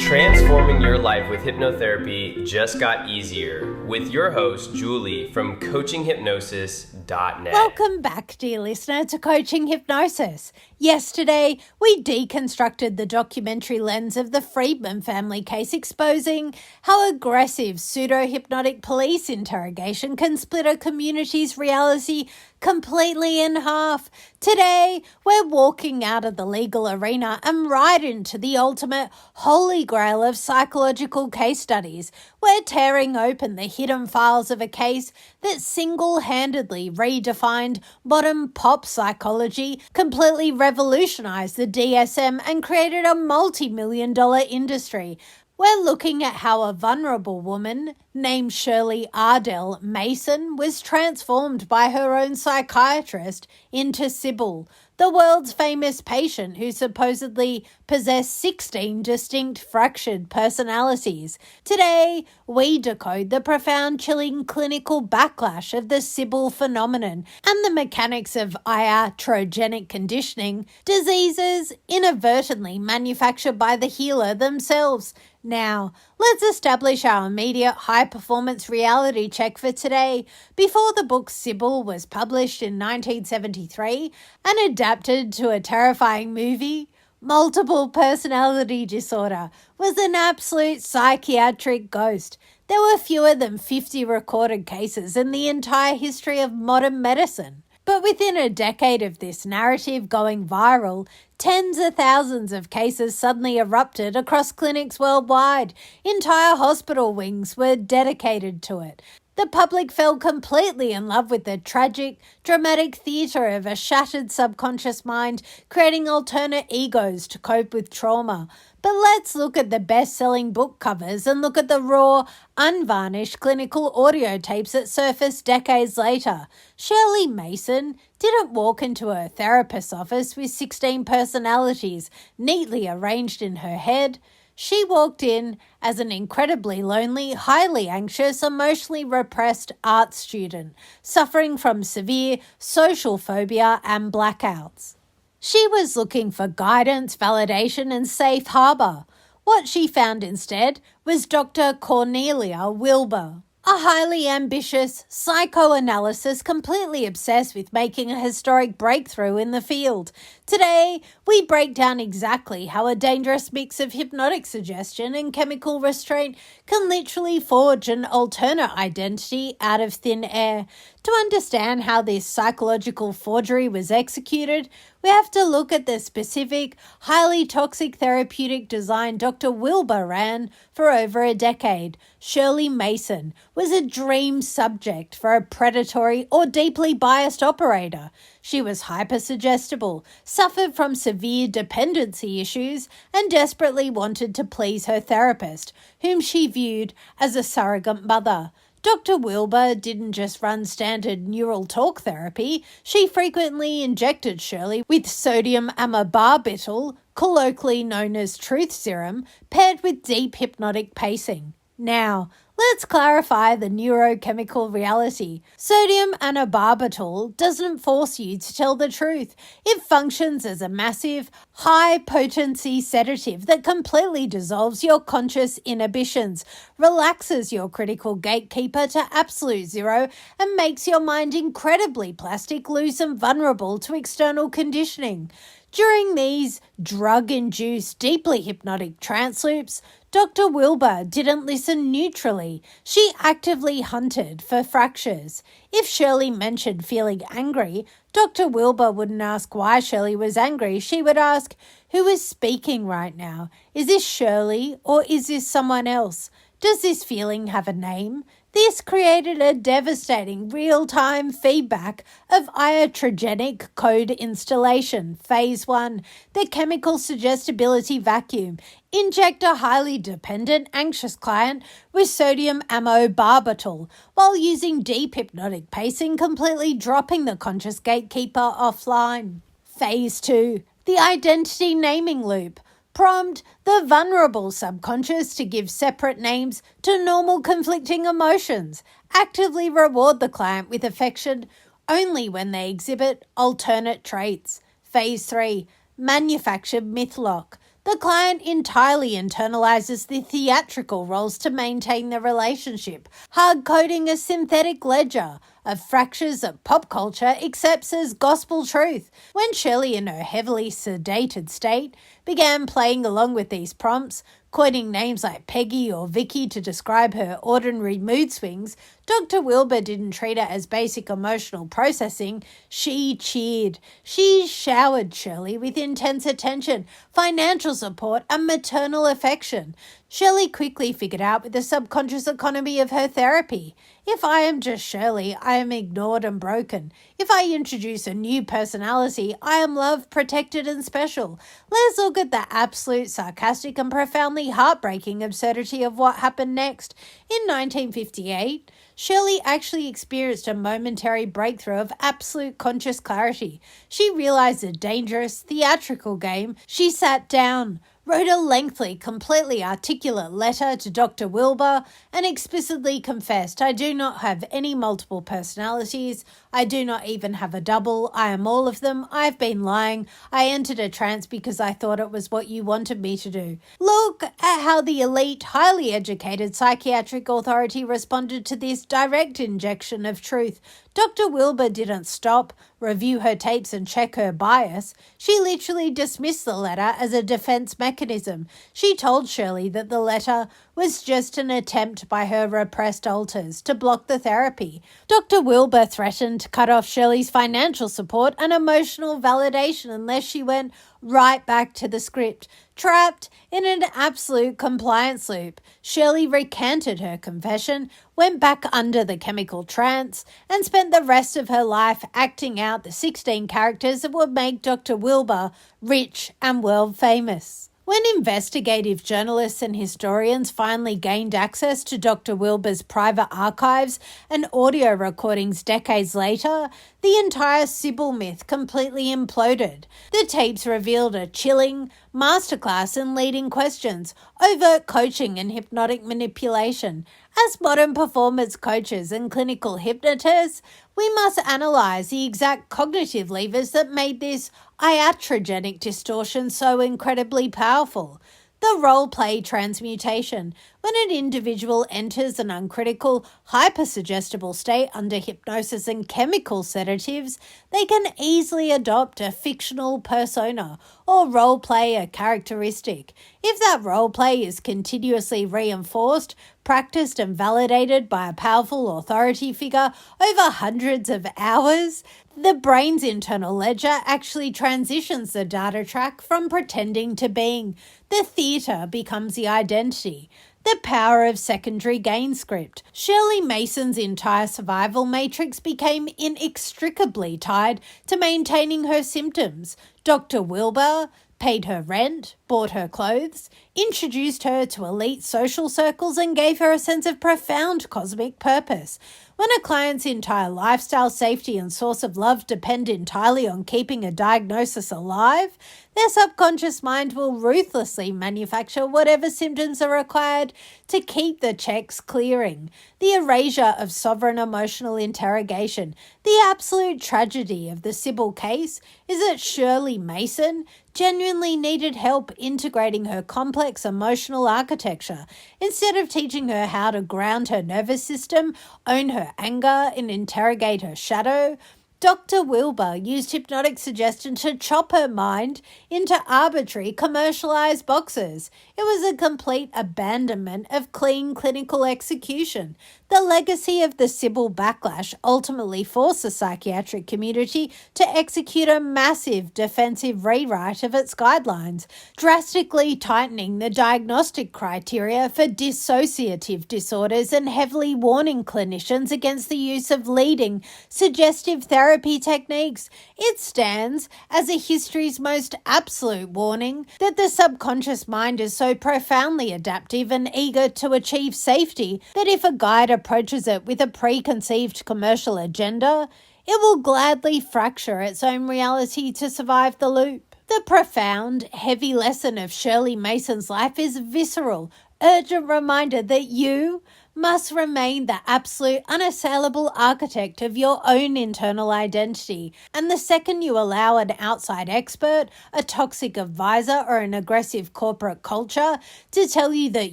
Transforming your life with hypnotherapy just got easier with your host, Julie from CoachingHypnosis.net. Welcome back, dear listener, to Coaching Hypnosis. Yesterday, we deconstructed the documentary lens of the Friedman family case, exposing how aggressive pseudo-hypnotic police interrogation can split a community's reality completely in half. Today, we're walking out of the legal arena and right into the ultimate holy grail of psychological case studies. We're tearing open the hidden files of a case that single-handedly redefined modern pop psychology, completely revolutionized the DSM, and created a multi-million-dollar industry. We're looking at how a vulnerable woman named Shirley Ardell Mason was transformed by her own psychiatrist into Sybil, the world's famous patient who supposedly possessed 16 distinct fractured personalities. Today, we decode the profound, chilling clinical backlash of the Sybil phenomenon and the mechanics of iatrogenic conditioning, diseases inadvertently manufactured by the healer themselves. Now, let's establish our immediate high-performance reality check for today. Before the book Sybil was published in 1973 and adapted to a terrifying movie, multiple personality disorder was an absolute psychiatric ghost. There were fewer than 50 recorded cases in the entire history of modern medicine. But within a decade of this narrative going viral, tens of thousands of cases suddenly erupted across clinics worldwide. Entire hospital wings were dedicated to it. The public fell completely in love with the tragic, dramatic theatre of a shattered subconscious mind, creating alternate egos to cope with trauma. But let's look at the best-selling book covers and look at the raw, unvarnished clinical audio tapes that surfaced decades later. Shirley Mason didn't walk into her therapist's office with 16 personalities neatly arranged in her head. She walked in as an incredibly lonely, highly anxious, emotionally repressed art student, suffering from severe social phobia and blackouts. She was looking for guidance, validation, and safe harbor. What she found instead was Dr. Cornelia Wilbur, a highly ambitious psychoanalysis completely obsessed with making a historic breakthrough in the field. Today, we break down exactly how a dangerous mix of hypnotic suggestion and chemical restraint can literally forge an alternate identity out of thin air. To understand how this psychological forgery was executed, we have to look at the specific, highly toxic therapeutic design Dr. Wilbur ran for over a decade. Shirley Mason was a dream subject for a predatory or deeply biased operator. She was hypersuggestible, suffered from severe dependency issues, and desperately wanted to please her therapist, whom she viewed as a surrogate mother. Dr. Wilbur didn't just run standard neural talk therapy. She frequently injected Shirley with sodium amobarbital, colloquially known as truth serum, paired with deep hypnotic pacing. Now, let's clarify the neurochemical reality. Sodium amobarbital doesn't force you to tell the truth. It functions as a massive, high-potency sedative that completely dissolves your conscious inhibitions, relaxes your critical gatekeeper to absolute zero, and makes your mind incredibly plastic, loose, and vulnerable to external conditioning. During these drug-induced, deeply hypnotic trance loops, Dr. Wilbur didn't listen neutrally. She actively hunted for fractures. If Shirley mentioned feeling angry, Dr. Wilbur wouldn't ask why Shirley was angry. She would ask, who is speaking right now? Is this Shirley or is this someone else? Does this feeling have a name? This created a devastating real-time feedback of iatrogenic code installation. Phase 1, the chemical suggestibility vacuum. Inject a highly dependent, anxious client with sodium amobarbital while using deep hypnotic pacing, completely dropping the conscious gatekeeper offline. Phase 2, the identity naming loop. Prompt the vulnerable subconscious to give separate names to normal conflicting emotions. Actively reward the client with affection only when they exhibit alternate traits. Phase 3, manufactured myth lock. The client entirely internalizes the theatrical roles to maintain the relationship, hard-coding a synthetic ledger of fractures that pop culture accepts as gospel truth. When Shirley, in her heavily sedated state, began playing along with these prompts, quoting names like Peggy or Vicky to describe her ordinary mood swings, Dr. Wilbur didn't treat it as basic emotional processing. She cheered. She showered Shirley with intense attention, financial support, and maternal affection. Shirley quickly figured out with the subconscious economy of her therapy. If I am just Shirley, I am ignored and broken. If I introduce a new personality, I am loved, protected, and special. Let's look at the absolute sarcastic and profoundly heartbreaking absurdity of what happened next. In 1958, Shirley actually experienced a momentary breakthrough of absolute conscious clarity. She realized the dangerous, theatrical game. She sat down, wrote a lengthy, completely articulate letter to Dr. Wilbur, and explicitly confessed, I do not have any multiple personalities. I do not even have a double. I am all of them. I have been lying. I entered a trance because I thought it was what you wanted me to do. Look at how the elite, highly educated psychiatric authority responded to this direct injection of truth. Dr. Wilbur didn't stop, review her tapes and check her bias. She literally dismissed the letter as a defense mechanism. She told Shirley that the letter was just an attempt by her repressed alters to block the therapy. Dr. Wilbur threatened to cut off Shirley's financial support and emotional validation unless she went right back to the script. Trapped in an absolute compliance loop, Shirley recanted her confession, went back under the chemical trance, and spent the rest of her life acting out the 16 characters that would make Dr. Wilbur rich and world famous. When investigative journalists and historians finally gained access to Dr. Wilbur's private archives and audio recordings decades later, the entire Sybil myth completely imploded. The tapes revealed a chilling masterclass in leading questions, overt coaching and hypnotic manipulation. As modern performance coaches and clinical hypnotists, we must analyze the exact cognitive levers that made this iatrogenic distortion so incredibly powerful. The role-play transmutation. When an individual enters an uncritical, hypersuggestible state under hypnosis and chemical sedatives, they can easily adopt a fictional persona or role-play a characteristic. If that role-play is continuously reinforced, practiced and validated by a powerful authority figure over hundreds of hours, the brain's internal ledger actually transitions the data track from pretending to being. The theatre becomes the identity. The power of secondary gain script. Shirley Mason's entire survival matrix became inextricably tied to maintaining her symptoms. Dr. Wilbur paid her rent, bought her clothes, introduced her to elite social circles, and gave her a sense of profound cosmic purpose. When a client's entire lifestyle, safety, and source of love depend entirely on keeping a diagnosis alive, their subconscious mind will ruthlessly manufacture whatever symptoms are required to keep the checks clearing. The erasure of sovereign emotional interrogation. The absolute tragedy of the Sybil case is that Shirley Mason genuinely needed help integrating her complex emotional architecture. Instead of teaching her how to ground her nervous system, own her anger, and interrogate her shadow, Dr. Wilbur used hypnotic suggestion to chop her mind into arbitrary commercialized boxes. It was a complete abandonment of clean clinical execution. The legacy of the Sybil backlash ultimately forced the psychiatric community to execute a massive defensive rewrite of its guidelines, drastically tightening the diagnostic criteria for dissociative disorders and heavily warning clinicians against the use of leading suggestive therapy techniques. It stands as a history's most absolute warning that the subconscious mind is so profoundly adaptive and eager to achieve safety that if a guide approaches it with a preconceived commercial agenda, it will gladly fracture its own reality to survive the loop. The profound, heavy lesson of Shirley Mason's life is visceral, urgent reminder that you must remain the absolute unassailable architect of your own internal identity. And the second you allow an outside expert, a toxic advisor, or an aggressive corporate culture to tell you that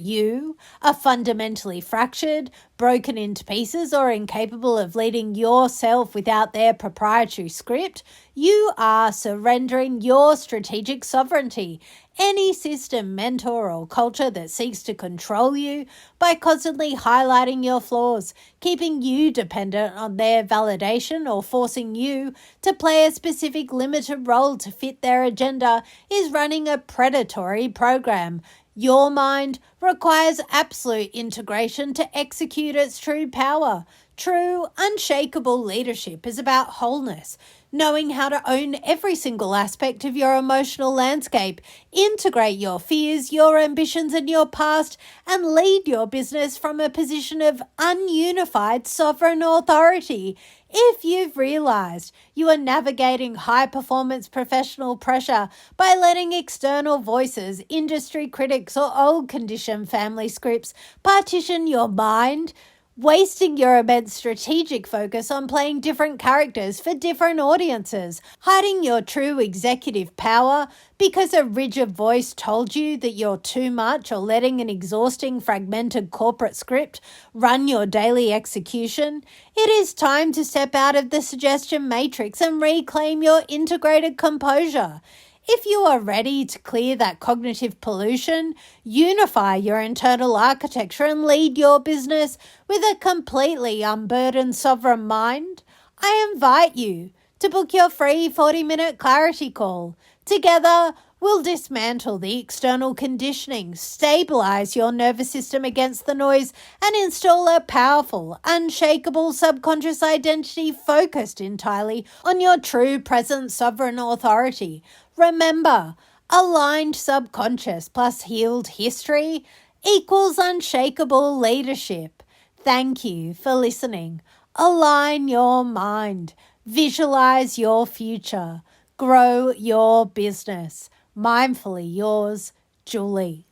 you are fundamentally fractured, broken into pieces, or incapable of leading yourself without their proprietary script, you are surrendering your strategic sovereignty. Any system, mentor, or culture that seeks to control you by constantly highlighting your flaws, keeping you dependent on their validation, or forcing you to play a specific limited role to fit their agenda is running a predatory program. Your mind requires absolute integration to execute its true power. True, unshakable leadership is about wholeness, knowing how to own every single aspect of your emotional landscape, integrate your fears, your ambitions, and your past, and lead your business from a position of ununified sovereign authority. If you've realized you are navigating high-performance professional pressure by letting external voices, industry critics, or old-conditioned family scripts partition your mind, wasting your immense strategic focus on playing different characters for different audiences, hiding your true executive power because a rigid voice told you that you're too much, or letting an exhausting, fragmented corporate script run your daily execution, it is time to step out of the suggestion matrix and reclaim your integrated composure. If you are ready to clear that cognitive pollution, unify your internal architecture, and lead your business with a completely unburdened sovereign mind, I invite you to book your free 40-minute clarity call. Together, we'll dismantle the external conditioning, stabilize your nervous system against the noise, and install a powerful, unshakable subconscious identity focused entirely on your true present sovereign authority. Remember, aligned subconscious plus healed history equals unshakable leadership. Thank you for listening. Align your mind. Visualize your future. Grow your business. Mindfully yours, Julie.